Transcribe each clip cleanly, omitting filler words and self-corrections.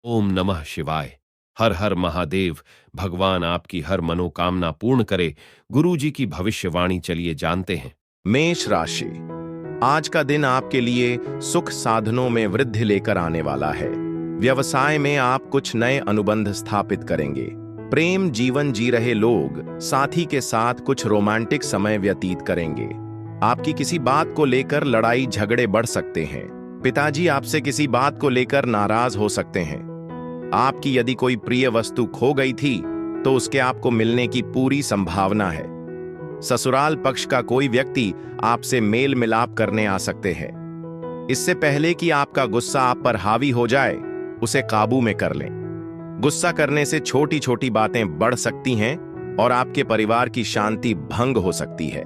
ओम नमः शिवाय। हर हर महादेव। भगवान आपकी हर मनोकामना पूर्ण करे। गुरु जी की भविष्यवाणी चलिए जानते हैं। मेष राशि। आज का दिन आपके लिए सुख साधनों में वृद्धि लेकर आने वाला है। व्यवसाय में आप कुछ नए अनुबंध स्थापित करेंगे। प्रेम जीवन जी रहे लोग साथी के साथ कुछ रोमांटिक समय व्यतीत करेंगे। आपकी किसी बात को लेकर लड़ाई झगड़े बढ़ सकते हैं। पिताजी आपसे किसी बात को लेकर नाराज हो सकते हैं। आपकी यदि कोई प्रिय वस्तु खो गई थी तो उसके आपको मिलने की पूरी संभावना है। ससुराल पक्ष का कोई व्यक्ति आपसे मेल मिलाप करने आ सकते हैं। इससे पहले कि आपका गुस्सा आप पर हावी हो जाए, उसे काबू में कर लें। गुस्सा करने से छोटी छोटी बातें बढ़ सकती हैं और आपके परिवार की शांति भंग हो सकती है।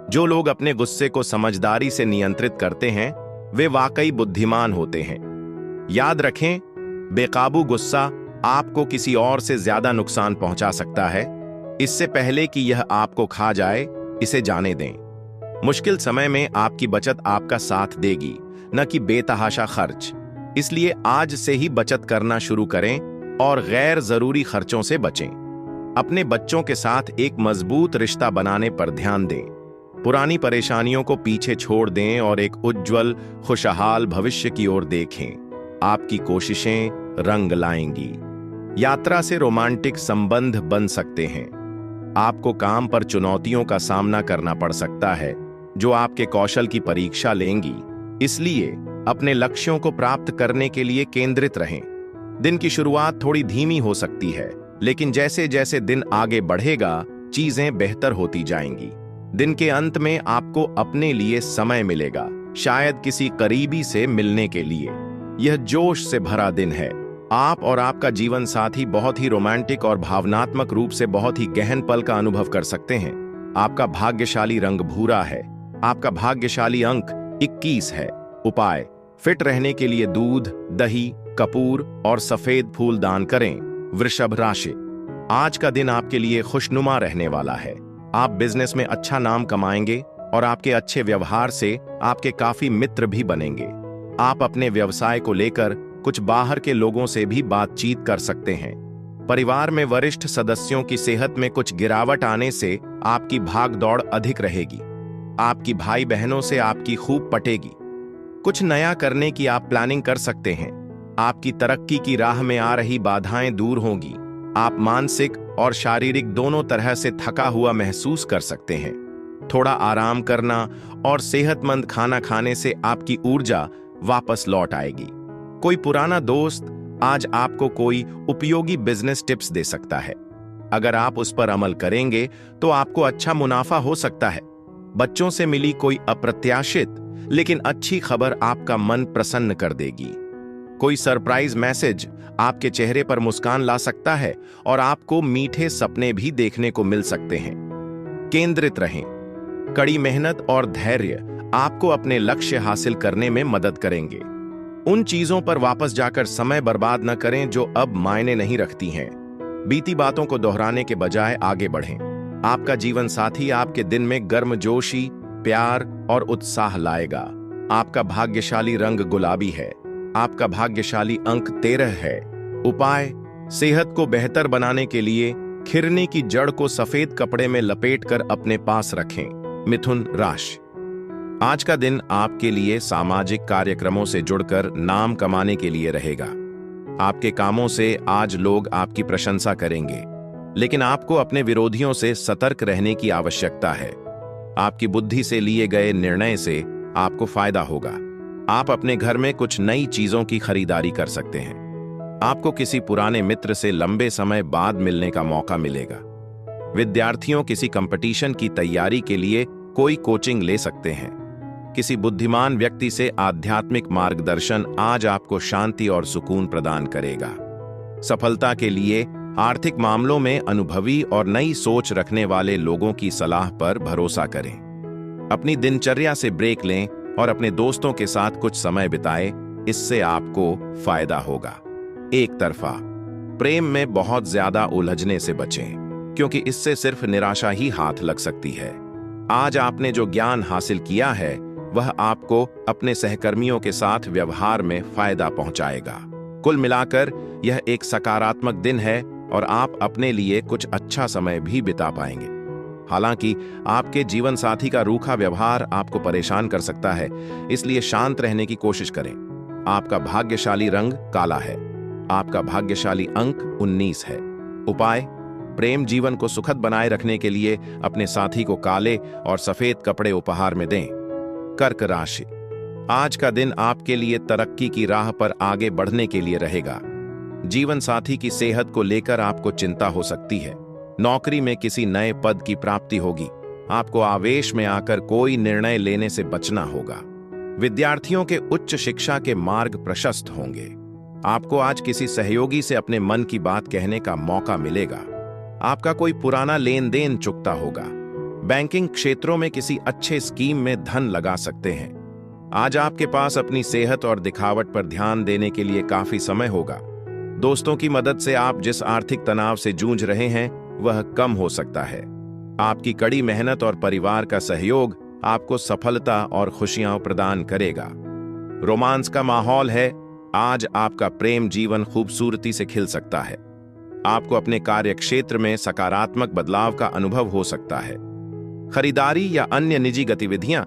जो लोग अपने गुस्से को समझदारी से नियंत्रित करते हैं वे वाकई बुद्धिमान होते हैं। याद रखें, बेकाबू गुस्सा आपको किसी और से ज्यादा नुकसान पहुंचा सकता है। इससे पहले कि यह आपको खा जाए, इसे जाने दें। मुश्किल समय में आपकी बचत आपका साथ देगी, न कि बेतहाशा खर्च। इसलिए आज से ही बचत करना शुरू करें और गैर जरूरी खर्चों से बचें। अपने बच्चों के साथ एक मजबूत रिश्ता बनाने पर ध्यान दें। पुरानी परेशानियों को पीछे छोड़ दें और एक उज्जवल खुशहाल भविष्य की ओर देखें। आपकी कोशिशें रंग लाएंगी। यात्रा से रोमांटिक संबंध बन सकते हैं। आपको काम पर चुनौतियों का सामना करना पड़ सकता है जो आपके कौशल की परीक्षा लेंगी। इसलिए अपने लक्ष्यों को प्राप्त करने के लिए केंद्रित रहें। दिन की शुरुआत थोड़ी धीमी हो सकती है, लेकिन जैसे जैसे दिन आगे बढ़ेगा चीजें बेहतर होती जाएंगी। दिन के अंत में आपको अपने लिए समय मिलेगा, शायद किसी करीबी से मिलने के लिए। यह जोश से भरा दिन है। आप और आपका जीवन साथी बहुत ही रोमांटिक और भावनात्मक रूप से बहुत ही गहन पल का अनुभव कर सकते हैं। आपका भाग्यशाली रंग भूरा है। आपका भाग्यशाली अंक 21 है। उपाय: फिट रहने के लिए दूध, दही, कपूर और सफेद फूल दान करें। वृषभ राशि। आज का दिन आपके लिए खुशनुमा रहने वाला है। आप बिजनेस में अच्छा नाम कमाएंगे और आपके अच्छे व्यवहार से आपके काफी मित्र भी बनेंगे। आप अपने व्यवसाय को लेकर कुछ बाहर के लोगों से भी बातचीत कर सकते हैं। परिवार में वरिष्ठ सदस्यों की सेहत में कुछ गिरावट आने से आपकी भागदौड़ अधिक रहेगी। आपकी भाई बहनों से आपकी खूब पटेगी। कुछ नया करने की आप प्लानिंग कर सकते हैं। आपकी तरक्की की राह में आ रही बाधाएं दूर होंगी। आप मानसिक और शारीरिक दोनों तरह से थका हुआ महसूस कर सकते हैं। थोड़ा आराम करना और सेहतमंद खाना खाने से आपकी ऊर्जा वापस लौट आएगी। कोई पुराना दोस्त आज आपको कोई उपयोगी बिजनेस टिप्स दे सकता है। अगर आप उस पर अमल करेंगे तो आपको अच्छा मुनाफा हो सकता है। बच्चों से मिली कोई अप्रत्याशित लेकिन अच्छी खबर आपका मन प्रसन्न कर देगी। कोई सरप्राइज मैसेज आपके चेहरे पर मुस्कान ला सकता है और आपको मीठे सपने भी देखने को मिल सकते हैं। केंद्रित रहें। कड़ी मेहनत और धैर्य आपको अपने लक्ष्य हासिल करने में मदद करेंगे। उन चीजों पर वापस जाकर समय बर्बाद न करें जो अब मायने नहीं रखती हैं। बीती बातों को दोहराने के बजाय आगे बढ़ें। आपका जीवन साथी आपके दिन में गर्मजोशी, प्यार और उत्साह लाएगा। आपका भाग्यशाली रंग गुलाबी है। आपका भाग्यशाली अंक 13 है। उपाय: सेहत को बेहतर बनाने के लिए खिरनी की जड़ को सफेद कपड़े में लपेटकर अपने पास रखें। मिथुन राशि। आज का दिन आपके लिए सामाजिक कार्यक्रमों से जुड़कर नाम कमाने के लिए रहेगा। आपके कामों से आज लोग आपकी प्रशंसा करेंगे, लेकिन आपको अपने विरोधियों से सतर्क रहने की आवश्यकता है। आपकी बुद्धि से लिए गए निर्णय से आपको फायदा होगा। आप अपने घर में कुछ नई चीजों की खरीदारी कर सकते हैं। आपको किसी पुराने मित्र से लंबे समय बाद मिलने का मौका मिलेगा। विद्यार्थियों किसी कंपटीशन की तैयारी के लिए कोई कोचिंग ले सकते हैं। किसी बुद्धिमान व्यक्ति से आध्यात्मिक मार्गदर्शन आज आपको शांति और सुकून प्रदान करेगा। सफलता के लिए आर्थिक मामलों में अनुभवी और नई सोच रखने वाले लोगों की सलाह पर भरोसा करें। अपनी दिनचर्या से ब्रेक लें और अपने दोस्तों के साथ कुछ समय बिताएं। इससे आपको फायदा होगा। एक तरफा प्रेम में बहुत ज्यादा उलझने से बचें, क्योंकि इससे सिर्फ निराशा ही हाथ लग सकती है। आज आपने जो ज्ञान हासिल किया है वह आपको अपने सहकर्मियों के साथ व्यवहार में फायदा पहुंचाएगा। कुल मिलाकर यह एक सकारात्मक दिन है और आप अपने लिए कुछ अच्छा समय भी बिता पाएंगे। हालांकि आपके जीवन साथी का रूखा व्यवहार आपको परेशान कर सकता है, इसलिए शांत रहने की कोशिश करें। आपका भाग्यशाली रंग काला है। आपका भाग्यशाली अंक 19 है। उपाय: प्रेम जीवन को सुखद बनाए रखने के लिए अपने साथी को काले और सफेद कपड़े उपहार में दें। कर्क राशि: आज का दिन आपके लिए तरक्की की राह पर आगे बढ़ने के लिए रहेगा। जीवन साथी की सेहत को लेकर आपको चिंता हो सकती है। नौकरी में किसी नए पद की प्राप्ति होगी। आपको आवेश में आकर कोई निर्णय लेने से बचना होगा। विद्यार्थियों के उच्च शिक्षा के मार्ग प्रशस्त होंगे। आपको आज किसी सहयोगी से अपने मन की बात कहने का मौका मिलेगा। आपका कोई पुराना लेन देन चुकता होगा। बैंकिंग क्षेत्रों में किसी अच्छे स्कीम में धन लगा सकते हैं। आज आपके पास अपनी सेहत और दिखावट पर ध्यान देने के लिए काफी समय होगा। दोस्तों की मदद से आप जिस आर्थिक तनाव से जूझ रहे हैं वह कम हो सकता है। आपकी कड़ी मेहनत और परिवार का सहयोग आपको सफलता और खुशियां प्रदान करेगा। रोमांस का माहौल है। आज आपका प्रेम जीवन खूबसूरती से खिल सकता है। आपको अपने कार्य क्षेत्र में सकारात्मक बदलाव का अनुभव हो सकता है। खरीदारी या अन्य निजी गतिविधियां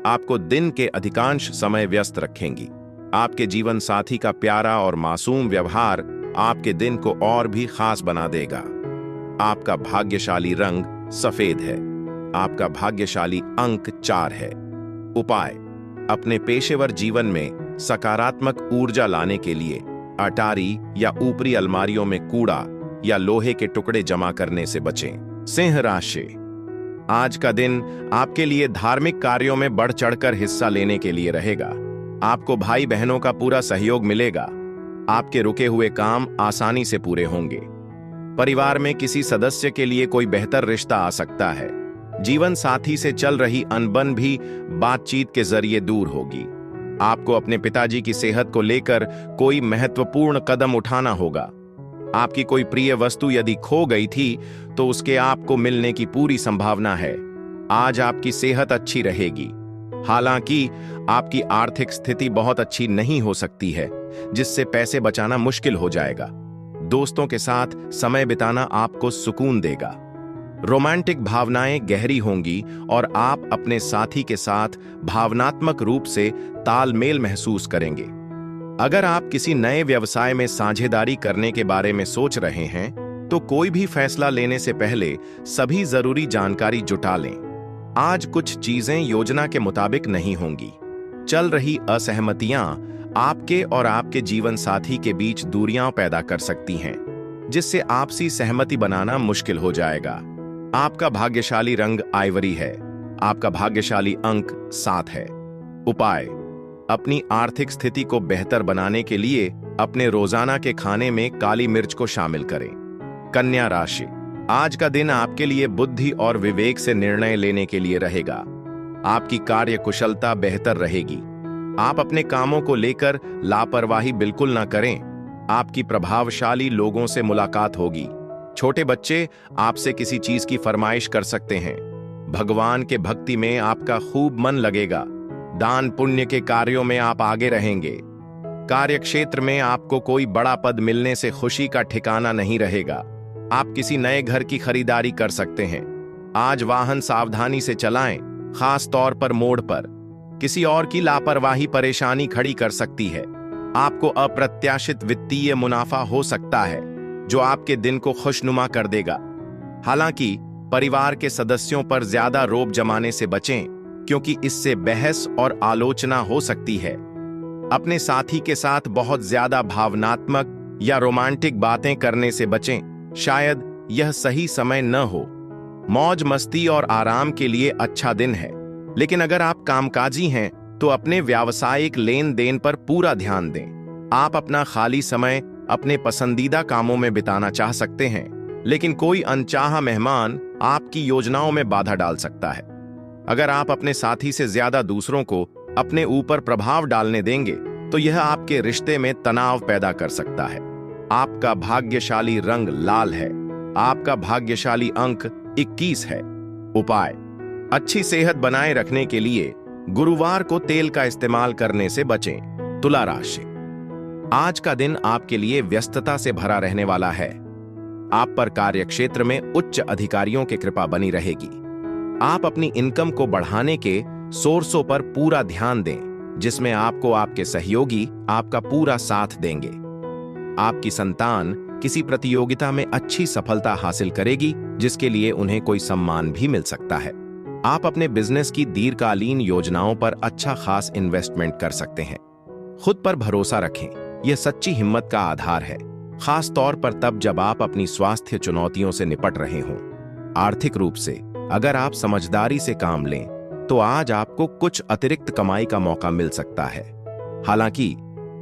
आपको दिन के अधिकांश समय व्यस्त रखेंगी। आपके जीवन साथी का प्यारा और मासूम व्यवहार आपके दिन को और भी खास बना देगा। आपका भाग्यशाली रंग सफेद है। आपका भाग्यशाली अंक 4 है। उपाय: अपने पेशेवर जीवन में सकारात्मक ऊर्जा लाने के लिए अटारी या ऊपरी अलमारियों में कूड़ा या लोहे के टुकड़े जमा करने से बचें। सिंह राशि: आज का दिन आपके लिए धार्मिक कार्यों में बढ़ चढ़कर हिस्सा लेने के लिए रहेगा। आपको भाई बहनों का पूरा सहयोग मिलेगा। आपके रुके हुए काम आसानी से पूरे होंगे। परिवार में किसी सदस्य के लिए कोई बेहतर रिश्ता आ सकता है। जीवन साथी से चल रही अनबन भी बातचीत के जरिए दूर होगी। आपको अपने पिताजी की सेहत को लेकर कोई महत्वपूर्ण कदम उठाना होगा। आपकी कोई प्रिय वस्तु यदि खो गई थी तो उसके आपको मिलने की पूरी संभावना है। आज आपकी सेहत अच्छी रहेगी। हालांकि आपकी आर्थिक स्थिति बहुत अच्छी नहीं हो सकती है, जिससे पैसे बचाना मुश्किल हो जाएगा। दोस्तों के साथ समय बिताना आपको सुकून देगा। रोमांटिक भावनाएं गहरी होंगी और आप अपने साथी के साथ भावनात्मक रूप से तालमेल महसूस करेंगे। अगर आप किसी नए व्यवसाय में साझेदारी करने के बारे में सोच रहे हैं, तो कोई भी फैसला लेने से पहले सभी जरूरी जानकारी जुटा लें। आज कुछ चीजें योजना के मुताबिक नहीं होंगी। चल रही असहमतियां आपके और आपके जीवन साथी के बीच दूरियां पैदा कर सकती हैं, जिससे आपसी सहमति बनाना मुश्किल हो जाएगा। आपका भाग्यशाली रंग आइवरी है। आपका भाग्यशाली अंक 7 है। उपाय: अपनी आर्थिक स्थिति को बेहतर बनाने के लिए अपने रोजाना के खाने में काली मिर्च को शामिल करें। कन्या राशि: आज का दिन आपके लिए बुद्धि और विवेक से निर्णय लेने के लिए रहेगा। आपकी कार्य कुशलता बेहतर रहेगी। आप अपने कामों को लेकर लापरवाही बिल्कुल ना करें। आपकी प्रभावशाली लोगों से मुलाकात होगी। छोटे बच्चे आपसे किसी चीज की फरमाइश कर सकते हैं। भगवान के भक्ति में आपका खूब मन लगेगा। दान पुण्य के कार्यों में आप आगे रहेंगे। कार्यक्षेत्र में आपको कोई बड़ा पद मिलने से खुशी का ठिकाना नहीं रहेगा। आप किसी नए घर की खरीदारी कर सकते हैं। आज वाहन सावधानी से चलाएं, खास तौर पर मोड़ पर। किसी और की लापरवाही परेशानी खड़ी कर सकती है। आपको अप्रत्याशित वित्तीय मुनाफा हो सकता है, जो आपके दिन को खुशनुमा कर देगा। हालांकि परिवार के सदस्यों पर ज्यादा रोब जमाने से बचें, क्योंकि इससे बहस और आलोचना हो सकती है। अपने साथी के साथ बहुत ज्यादा भावनात्मक या रोमांटिक बातें करने से बचें। शायद यह सही समय न हो। मौज मस्ती और आराम के लिए अच्छा दिन है, लेकिन अगर आप कामकाजी हैं तो अपने व्यावसायिक लेन देन पर पूरा ध्यान दें। आप अपना खाली समय अपने पसंदीदा कामों में बिताना चाह सकते हैं, लेकिन कोई अनचाहा मेहमान आपकी योजनाओं में बाधा डाल सकता है। अगर आप अपने साथी से ज्यादा दूसरों को अपने ऊपर प्रभाव डालने देंगे तो यह आपके रिश्ते में तनाव पैदा कर सकता है। आपका भाग्यशाली रंग लाल है। आपका भाग्यशाली अंक 21 है। उपाय: अच्छी सेहत बनाए रखने के लिए गुरुवार को तेल का इस्तेमाल करने से बचें। तुला राशि: आज का दिन आपके लिए व्यस्तता से भरा रहने वाला है। आप पर कार्यक्षेत्र में उच्च अधिकारियों की कृपा बनी रहेगी। आप अपनी इनकम को बढ़ाने के सोर्सों पर पूरा ध्यान दें, जिसमें आपको आपके सहयोगी आपका पूरा साथ देंगे। आपकी संतान किसी प्रतियोगिता में अच्छी सफलता हासिल करेगी, जिसके लिए उन्हें कोई सम्मान भी मिल सकता है। आप अपने बिजनेस की दीर्घकालीन योजनाओं पर अच्छा खास इन्वेस्टमेंट कर सकते हैं। खुद पर भरोसा रखें, यह सच्ची हिम्मत का आधार है, खास तौर पर तब जब आप अपनी स्वास्थ्य चुनौतियों से निपट रहे हों। आर्थिक रूप से अगर आप समझदारी से काम लें तो आज आपको कुछ अतिरिक्त कमाई का मौका मिल सकता है। हालांकि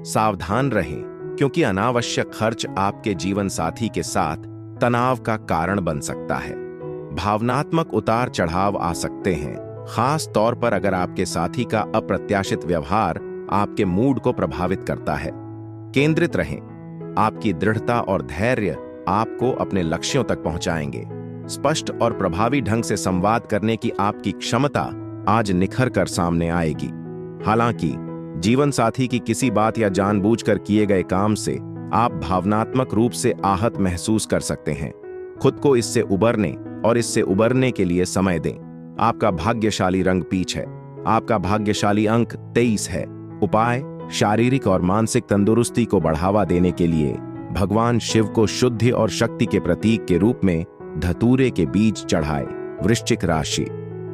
सावधान रहें, क्योंकि अनावश्यक खर्च आपके जीवन साथी के साथ तनाव का कारण बन सकता है। भावनात्मक उतार चढ़ाव आ सकते हैं, खास तौर पर अगर आपके साथी का अप्रत्याशित व्यवहार आपके मूड को प्रभावित करता है। केंद्रित रहें, आपकी दृढ़ता और धैर्य आपको अपने लक्ष्यों तक पहुंचाएंगे। स्पष्ट और प्रभावी ढंग से संवाद करने की आपकी क्षमता आज निखर कर सामने आएगी। हालांकि जीवन साथी की किसी बात या जानबूझकर किए गए काम से आप भावनात्मक रूप से आहत महसूस कर सकते हैं। खुद को इससे उबरने और इससे उबरने के लिए समय दें। आपका भाग्यशाली रंग पीच है। आपका भाग्यशाली अंक 23 है। उपाय: शारीरिक और मानसिक तंदुरुस्ती को बढ़ावा देने के लिए भगवान शिव को शुद्धि और शक्ति के प्रतीक के रूप में धतूरे के बीज चढ़ाए। वृश्चिक राशि,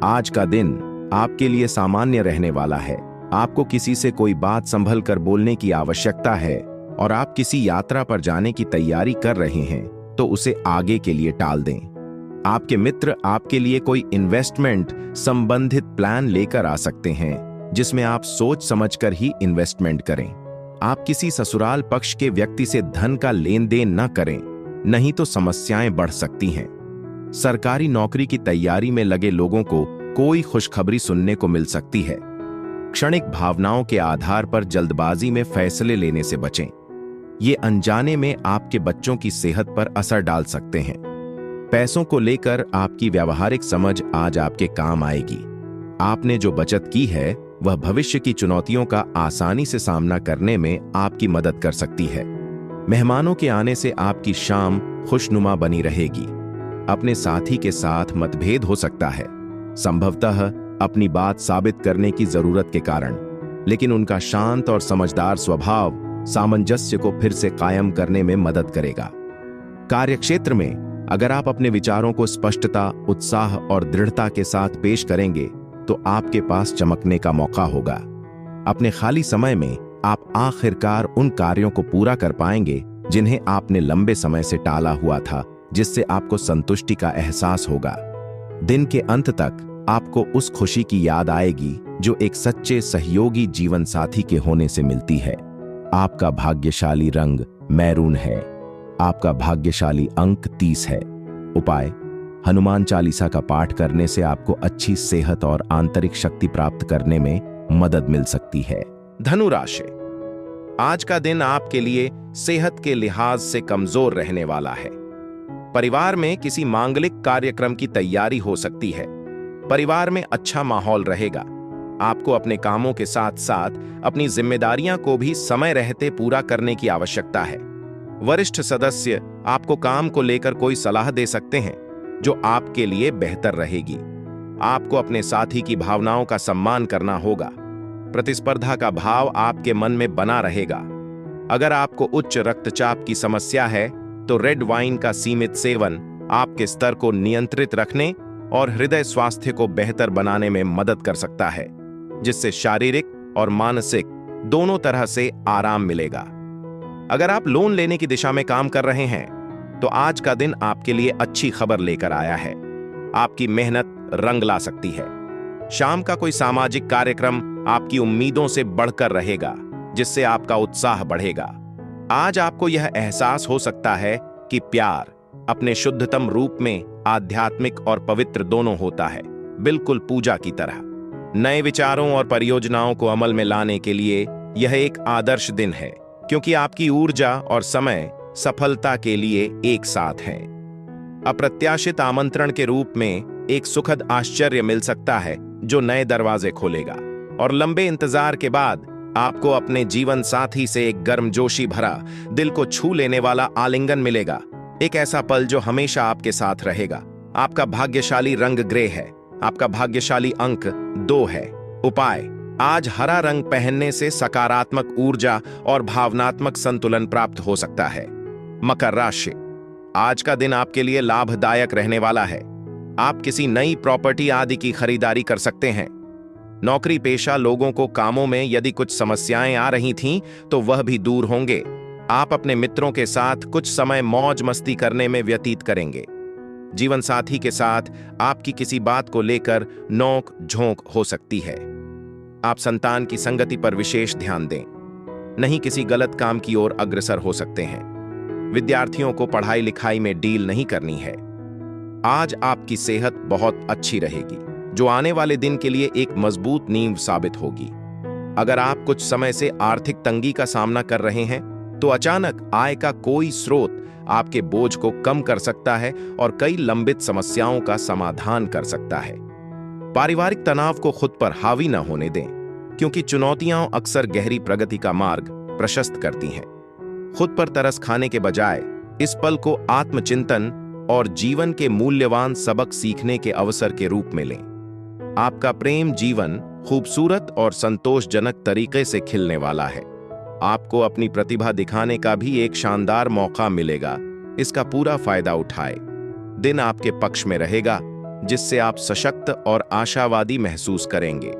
आज का दिन आपके लिए सामान्य रहने वाला है। आपको किसी से कोई बात संभल कर बोलने की आवश्यकता है और आप किसी यात्रा पर जाने की तैयारी कर रहे हैं तो उसे आगे के लिए टाल दें। आपके मित्र आपके लिए कोई इन्वेस्टमेंट संबंधित प्लान लेकर आ सकते हैं, जिसमें आप सोच समझकर ही इन्वेस्टमेंट करें। आप किसी ससुराल पक्ष के व्यक्ति से धन का लेन देन न करें, नहीं तो समस्याएं बढ़ सकती हैं। सरकारी नौकरी की तैयारी में लगे लोगों को कोई खुशखबरी सुनने को मिल सकती है। क्षणिक भावनाओं के आधार पर जल्दबाजी में फैसले लेने से बचें। ये अनजाने में आपके बच्चों की सेहत पर असर डाल सकते हैं। पैसों को लेकर आपकी व्यावहारिक समझ आज आपके काम आएगी। आपने जो बचत की है वह भविष्य की चुनौतियों का आसानी से सामना करने में आपकी मदद कर सकती है। मेहमानों के आने से आपकी शाम खुशनुमा बनी रहेगी। अपने साथी के साथ मतभेद हो सकता है, संभवतः अपनी बात साबित करने की जरूरत के कारण, लेकिन उनका शांत और समझदार स्वभाव सामंजस्य को फिर से कायम करने में मदद करेगा। कार्यक्षेत्र में अगर आप अपने विचारों को स्पष्टता, उत्साह और दृढ़ता के साथ पेश करेंगे तो आपके पास चमकने का मौका होगा। अपने खाली समय में आप आखिरकार उन कार्यों को पूरा कर पाएंगे जिन्हें आपने लंबे समय से टाला हुआ था, जिससे आपको संतुष्टि का एहसास होगा। दिन के अंत तक आपको उस खुशी की याद आएगी जो एक सच्चे सहयोगी जीवन साथी के होने से मिलती है। आपका भाग्यशाली रंग मैरून है। आपका भाग्यशाली अंक 30 है। उपाय: हनुमान चालीसा का पाठ करने से आपको अच्छी सेहत और आंतरिक शक्ति प्राप्त करने में मदद मिल सकती है। धनु राशि, आज का दिन आपके लिए सेहत के लिहाज से कमजोर रहने वाला है। परिवार में किसी मांगलिक कार्यक्रम की तैयारी हो सकती है। परिवार में अच्छा माहौल रहेगा। आपको अपने कामों के साथ साथ अपनी जिम्मेदारियां को भी समय रहते पूरा करने की आवश्यकता है। वरिष्ठ सदस्य आपको काम को लेकर कोई सलाह दे सकते हैं जो आपके लिए बेहतर रहेगी। आपको अपने साथी की भावनाओं का सम्मान करना होगा। प्रतिस्पर्धा का भाव आपके मन में बना रहेगा। अगर आपको उच्च रक्तचाप की समस्या है तो रेड वाइन का सीमित सेवन आपके स्तर को नियंत्रित रखने और हृदय स्वास्थ्य को बेहतर बनाने में मदद कर सकता है, जिससे शारीरिक और मानसिक दोनों तरह से आराम मिलेगा। अगर आप लोन लेने की दिशा में काम कर रहे हैं तो आज का दिन आपके लिए अच्छी खबर लेकर आया है। आपकी मेहनत रंग ला सकती है। शाम का कोई सामाजिक कार्यक्रम आपकी उम्मीदों से बढ़कर रहेगा, जिससे आपका उत्साह बढ़ेगा। आज आपको यह एहसास हो सकता है कि प्यार अपने शुद्धतम रूप में आध्यात्मिक और पवित्र दोनों होता है, बिल्कुल पूजा की तरह। नए विचारों और परियोजनाओं को अमल में लाने के लिए यह एक आदर्श दिन है, क्योंकि आपकी ऊर्जा और समय सफलता के लिए एक साथ हैं। अप्रत्याशित आमंत्रण के रूप में एक सुखद आश्चर्य मिल सकता है जो नए दरवाजे खोलेगा, और लंबे इंतजार के बाद आपको अपने जीवन साथी से एक गर्मजोशी भरा, दिल को छू लेने वाला आलिंगन मिलेगा। एक ऐसा पल जो हमेशा आपके साथ रहेगा। आपका भाग्यशाली रंग ग्रे है। आपका भाग्यशाली अंक 2 है। उपाय: आज हरा रंग पहनने से सकारात्मक ऊर्जा और भावनात्मक संतुलन प्राप्त हो सकता है। मकर राशि: आज का दिन आपके लिए लाभदायक रहने वाला है। आप किसी नई प्रॉपर्टी आदि की खरीदारी कर सकते हैं। नौकरी पेशा लोगों को कामों में यदि कुछ समस्याएं आ रही थीं तो वह भी दूर होंगे। आप अपने मित्रों के साथ कुछ समय मौज मस्ती करने में व्यतीत करेंगे। जीवन साथी के साथ आपकी किसी बात को लेकर नोक झोंक हो सकती है। आप संतान की संगति पर विशेष ध्यान दें, नहीं किसी गलत काम की ओर अग्रसर हो सकते हैं। विद्यार्थियों को पढ़ाई लिखाई में डील नहीं करनी है। आज आपकी सेहत बहुत अच्छी रहेगी, जो आने वाले दिन के लिए एक मजबूत नींव साबित होगी। अगर आप कुछ समय से आर्थिक तंगी का सामना कर रहे हैं तो अचानक आय का कोई स्रोत आपके बोझ को कम कर सकता है और कई लंबित समस्याओं का समाधान कर सकता है। पारिवारिक तनाव को खुद पर हावी न होने दें, क्योंकि चुनौतियां अक्सर गहरी प्रगति का मार्ग प्रशस्त करती हैं। खुद पर तरस खाने के बजाय इस पल को आत्मचिंतन और जीवन के मूल्यवान सबक सीखने के अवसर के रूप में लें। आपका प्रेम जीवन खूबसूरत और संतोषजनक तरीके से खिलने वाला है। आपको अपनी प्रतिभा दिखाने का भी एक शानदार मौका मिलेगा। इसका पूरा फायदा उठाएं। दिन आपके पक्ष में रहेगा, जिससे आप सशक्त और आशावादी महसूस करेंगे।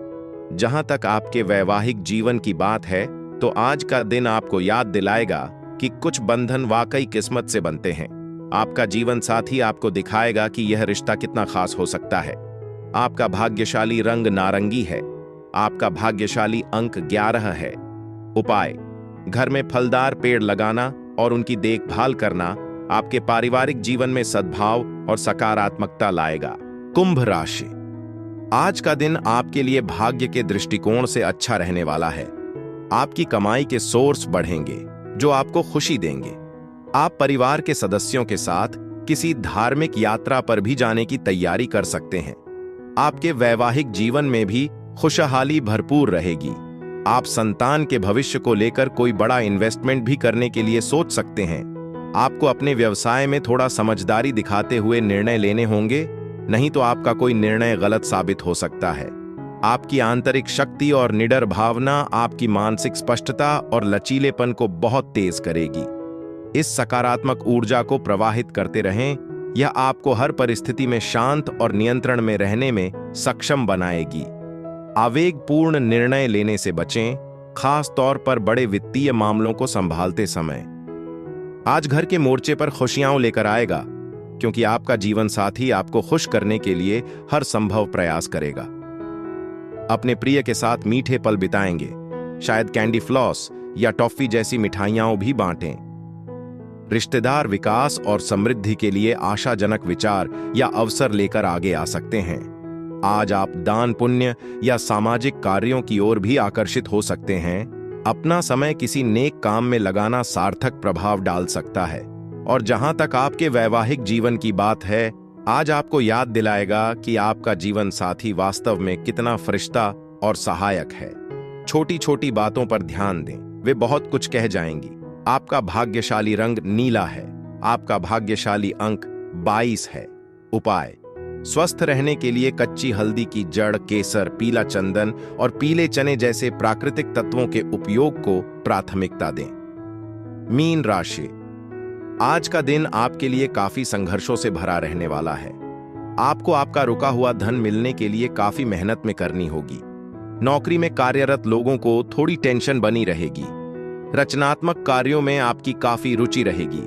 जहां तक आपके वैवाहिक जीवन की बात है, तो आज का दिन आपको याद दिलाएगा कि कुछ बंधन वाकई किस्मत से बनते हैं। आपका जीवन साथी आपको दिखाएगा कि यह रिश्ता कितना खास हो सकता है। आपका भाग्यशाली रंग नारंगी है। आपका भाग्यशाली अंक 11 है। उपाय: घर में फलदार पेड़ लगाना और उनकी देखभाल करना आपके पारिवारिक जीवन में सद्भाव और सकारात्मकता लाएगा। कुंभ राशि: आज का दिन आपके लिए भाग्य के दृष्टिकोण से अच्छा रहने वाला है। आपकी कमाई के सोर्स बढ़ेंगे, जो आपको खुशी देंगे। आप परिवार के सदस्यों के साथ किसी धार्मिक यात्रा पर भी जाने की तैयारी कर सकते हैं। आपके वैवाहिक जीवन में भी खुशहाली भरपूर रहेगी। आप संतान के भविष्य को लेकर कोई बड़ा इन्वेस्टमेंट भी करने के लिए सोच सकते हैं। आपको अपने व्यवसाय में थोड़ा समझदारी दिखाते हुए निर्णय लेने होंगे, नहीं तो आपका कोई निर्णय गलत साबित हो सकता है। आपकी आंतरिक शक्ति और निडर भावना आपकी मानसिक स्पष्टता और लचीलेपन को बहुत तेज करेगी। इस सकारात्मक ऊर्जा को प्रवाहित करते रहें। यह आपको हर परिस्थिति में शांत और नियंत्रण में रहने में सक्षम बनाएगी। आवेगपूर्ण निर्णय लेने से बचें, खास तौर पर बड़े वित्तीय मामलों को संभालते समय। आज घर के मोर्चे पर खुशियां लेकर आएगा, क्योंकि आपका जीवन साथी आपको खुश करने के लिए हर संभव प्रयास करेगा। अपने प्रिय के साथ मीठे पल बिताएंगे। शायद कैंडी फ्लॉस या टॉफी जैसी मिठाइयां भी बांटें। रिश्तेदार विकास और समृद्धि के लिए आशाजनक विचार या अवसर लेकर आगे आ सकते हैं। आज आप दान पुण्य या सामाजिक कार्यों की ओर भी आकर्षित हो सकते हैं। अपना समय किसी नेक काम में लगाना सार्थक प्रभाव डाल सकता है। और जहां तक आपके वैवाहिक जीवन की बात है, आज आपको याद दिलाएगा कि आपका जीवन साथी वास्तव में कितना फरिश्ता और सहायक है। छोटी छोटी बातों पर ध्यान दें, वे बहुत कुछ कह जाएंगी। आपका भाग्यशाली रंग नीला है। आपका भाग्यशाली अंक 22 है। उपाय: स्वस्थ रहने के लिए कच्ची हल्दी की जड़, केसर, पीला चंदन और पीले चने जैसे प्राकृतिक तत्वों के उपयोग को प्राथमिकता दें। मीन राशि: आज का दिन आपके लिए काफी संघर्षों से भरा रहने वाला है। आपको आपका रुका हुआ धन मिलने के लिए काफी मेहनत में करनी होगी। नौकरी में कार्यरत लोगों को थोड़ी टेंशन बनी रहेगी। रचनात्मक कार्यों में आपकी काफी रुचि रहेगी।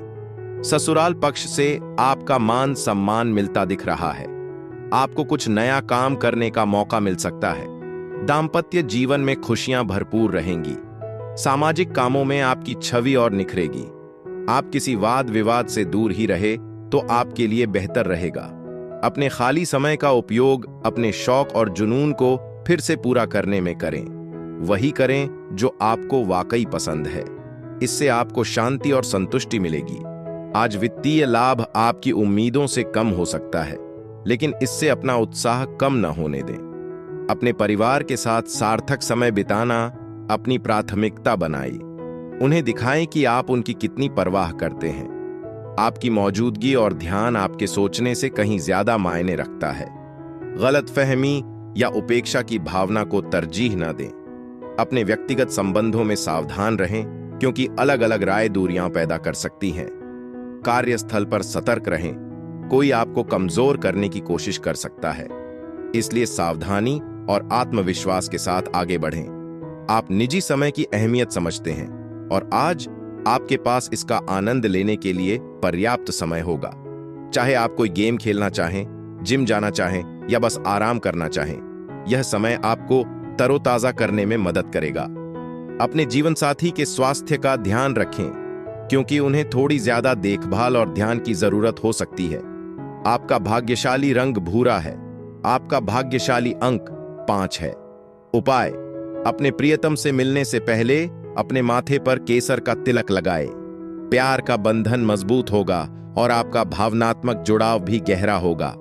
ससुराल पक्ष से आपका मान सम्मान मिलता दिख रहा है। आपको कुछ नया काम करने का मौका मिल सकता है। दाम्पत्य जीवन में खुशियां भरपूर रहेंगी। सामाजिक कामों में आपकी छवि और निखरेगी। आप किसी वाद विवाद से दूर ही रहे तो आपके लिए बेहतर रहेगा। अपने खाली समय का उपयोग अपने शौक और जुनून को फिर से पूरा करने में करें। वही करें जो आपको वाकई पसंद है। इससे आपको शांति और संतुष्टि मिलेगी। आज वित्तीय लाभ आपकी उम्मीदों से कम हो सकता है, लेकिन इससे अपना उत्साह कम न होने दें। अपने परिवार के साथ सार्थक समय बिताना अपनी प्राथमिकता बनाइए। उन्हें दिखाएं कि आप उनकी कितनी परवाह करते हैं। आपकी मौजूदगी और ध्यान आपके सोचने से कहीं ज्यादा मायने रखता है। गलतफहमी या उपेक्षा की भावना को तरजीह न दें। अपने व्यक्तिगत संबंधों में सावधान रहें, क्योंकि अलग अलग राय दूरियां पैदा कर सकती हैं। कार्यस्थल पर सतर्क रहें, कोई आपको कमजोर करने की कोशिश कर सकता है, इसलिए सावधानी और आत्मविश्वास के साथ आगे बढ़ें। आप निजी समय की अहमियत समझते हैं और आज आपके पास इसका आनंद लेने के लिए पर्याप्त समय होगा। चाहे आप कोई गेम खेलना चाहें, जिम जाना चाहें या बस आराम करना चाहें, यह समय आपको तरोताजा करने में मदद करेगा। अपने जीवन साथी के स्वास्थ्य का ध्यान रखें, क्योंकि उन्हें थोड़ी ज्यादा देखभाल और ध्यान की जरूरत हो सकती है। आपका भाग्यशाली रंग भूरा है। आपका भाग्यशाली अंक 5 है। उपाय: अपने प्रियतम से मिलने से पहले अपने माथे पर केसर का तिलक लगाएं। प्यार का बंधन मजबूत होगा और आपका भावनात्मक जुड़ाव भी गहरा होगा।